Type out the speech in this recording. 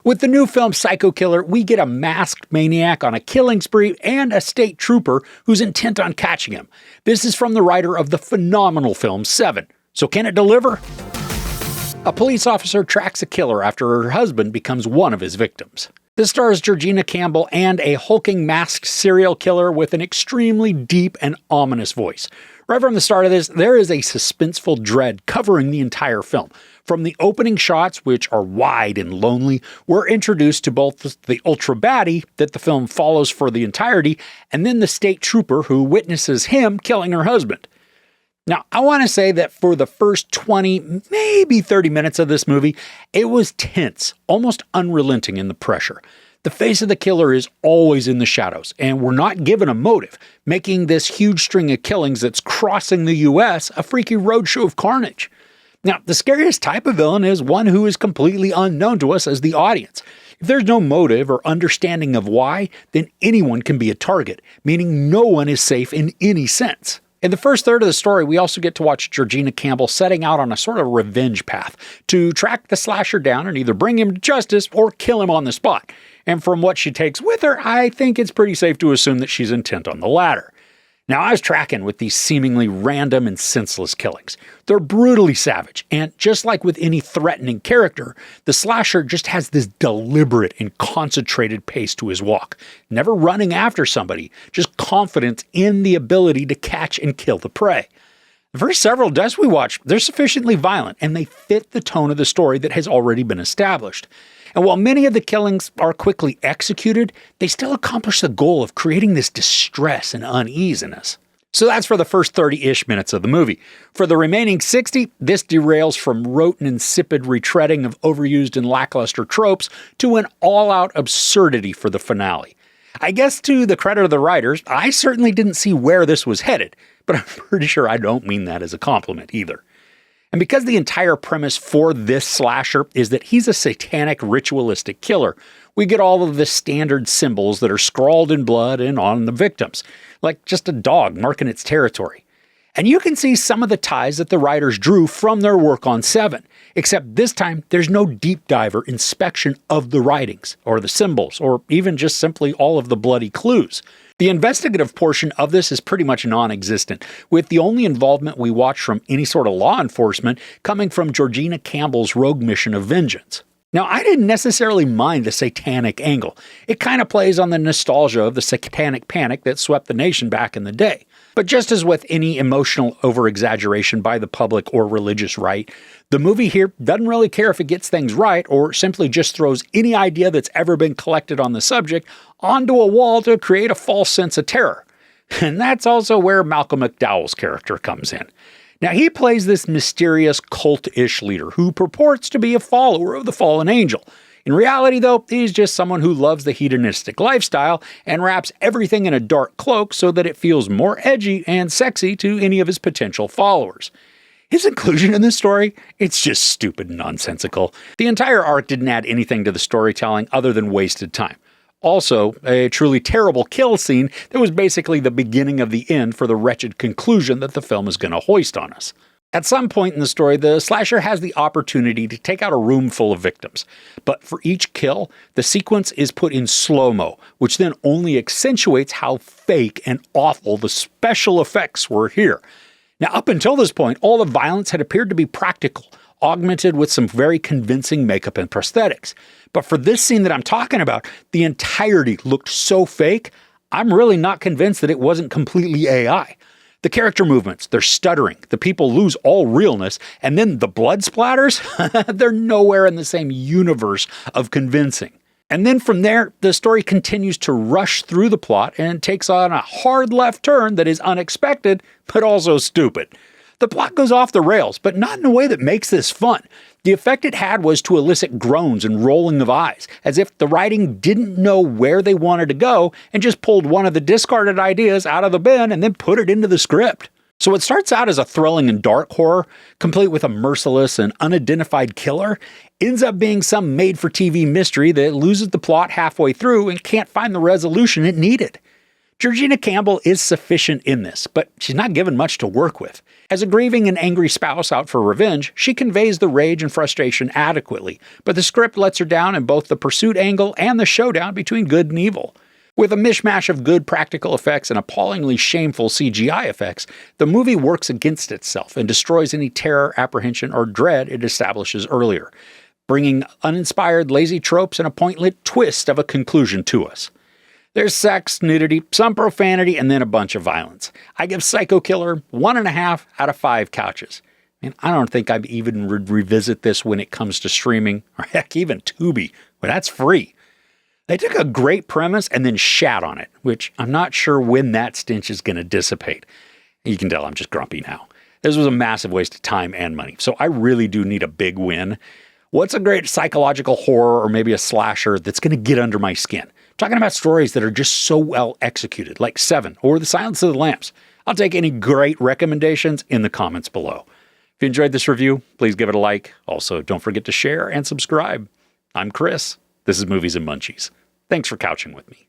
With the new film Psycho Killer, we get a masked maniac on a killing spree and a state trooper who's intent on catching him. This is from the writer of the phenomenal film Seven. So can it deliver? A police officer tracks a killer after her husband becomes one of his victims. This stars Georgina Campbell and a hulking masked serial killer with an extremely deep and ominous voice. Right from the start of this, there is a suspenseful dread covering the entire film. From the opening shots, which are wide and lonely, we're introduced to both the ultra baddie that the film follows for the entirety, and then the state trooper who witnesses him killing her husband. Now, I want to say that for the first 20, maybe 30 minutes of this movie, it was tense, almost unrelenting in the pressure. The face of the killer is always in the shadows, and we're not given a motive, making this huge string of killings that's crossing the US a freaky roadshow of carnage. Now, the scariest type of villain is one who is completely unknown to us as the audience. If there's no motive or understanding of why, then anyone can be a target, meaning no one is safe in any sense. In the first third of the story, we also get to watch Georgina Campbell setting out on a sort of revenge path to track the slasher down and either bring him to justice or kill him on the spot. And from what she takes with her, I think it's pretty safe to assume that she's intent on the latter. Now, I was tracking with these seemingly random and senseless killings. They're brutally savage, and just like with any threatening character, the slasher just has this deliberate and concentrated pace to his walk, never running after somebody, just confidence in the ability to catch and kill the prey. The first several deaths we watch, they're sufficiently violent, and they fit the tone of the story that has already been established. And while many of the killings are quickly executed, they still accomplish the goal of creating this distress and uneasiness. So that's for the first 30-ish minutes of the movie. For the remaining 60, this derails from rote and insipid retreading of overused and lackluster tropes to an all-out absurdity for the finale. I guess to the credit of the writers, I certainly didn't see where this was headed, but I'm pretty sure I don't mean that as a compliment either. And because the entire premise for this slasher is that he's a satanic ritualistic killer, we get all of the standard symbols that are scrawled in blood and on the victims, like just a dog marking its territory. And you can see some of the ties that the writers drew from their work on Seven, except this time there's no deep dive or inspection of the writings, or the symbols, or even just simply all of the bloody clues. The investigative portion of this is pretty much non-existent, with the only involvement we watch from any sort of law enforcement coming from Georgina Campbell's rogue mission of vengeance. Now, I didn't necessarily mind the satanic angle. It kind of plays on the nostalgia of the satanic panic that swept the nation back in the day. But just as with any emotional over-exaggeration by the public or religious right, the movie here doesn't really care if it gets things right or simply just throws any idea that's ever been collected on the subject onto a wall to create a false sense of terror. And that's also where Malcolm McDowell's character comes in. Now, he plays this mysterious cult-ish leader who purports to be a follower of the fallen angel. In reality, though, he's just someone who loves the hedonistic lifestyle and wraps everything in a dark cloak so that it feels more edgy and sexy to any of his potential followers. His inclusion in this story, it's just stupid and nonsensical. The entire arc didn't add anything to the storytelling other than wasted time. Also, a truly terrible kill scene that was basically the beginning of the end for the wretched conclusion that the film is going to hoist on us. At some point in the story, the slasher has the opportunity to take out a room full of victims. But for each kill, the sequence is put in slow-mo, which then only accentuates how fake and awful the special effects were here. Now, up until this point, all the violence had appeared to be practical, augmented with some very convincing makeup and prosthetics. But for this scene that I'm talking about, the entirety looked so fake, I'm really not convinced that it wasn't completely AI. The character movements, they're stuttering, the people lose all realness, and then the blood splatters, they're nowhere in the same universe of convincing. And then from there, the story continues to rush through the plot and takes on a hard left turn that is unexpected, but also stupid. The plot goes off the rails, but not in a way that makes this fun. The effect it had was to elicit groans and rolling of eyes, as if the writing didn't know where they wanted to go and just pulled one of the discarded ideas out of the bin and then put it into the script. So what starts out as a thrilling and dark horror, complete with a merciless and unidentified killer, ends up being some made-for-TV mystery that loses the plot halfway through and can't find the resolution it needed. Georgina Campbell is sufficient in this, but she's not given much to work with. As a grieving and angry spouse out for revenge, she conveys the rage and frustration adequately, but the script lets her down in both the pursuit angle and the showdown between good and evil. With a mishmash of good practical effects and appallingly shameful CGI effects, the movie works against itself and destroys any terror, apprehension, or dread it establishes earlier, bringing uninspired, lazy tropes and a pointless twist of a conclusion to us. There's sex, nudity, some profanity, and then a bunch of violence. I give Psycho Killer 1.5 out of 5 couches. And I don't think I'd even revisit this when it comes to streaming, or heck, even Tubi. Well, that's free. They took a great premise and then shat on it, which I'm not sure when that stench is going to dissipate. You can tell I'm just grumpy now. This was a massive waste of time and money, so I really do need a big win. What's a great psychological horror or maybe a slasher that's going to get under my skin? I'm talking about stories that are just so well executed, like Seven or The Silence of the Lambs. I'll take any great recommendations in the comments below. If you enjoyed this review, please give it a like. Also, don't forget to share and subscribe. I'm Chris. This is Movies and Munchies. Thanks for couching with me.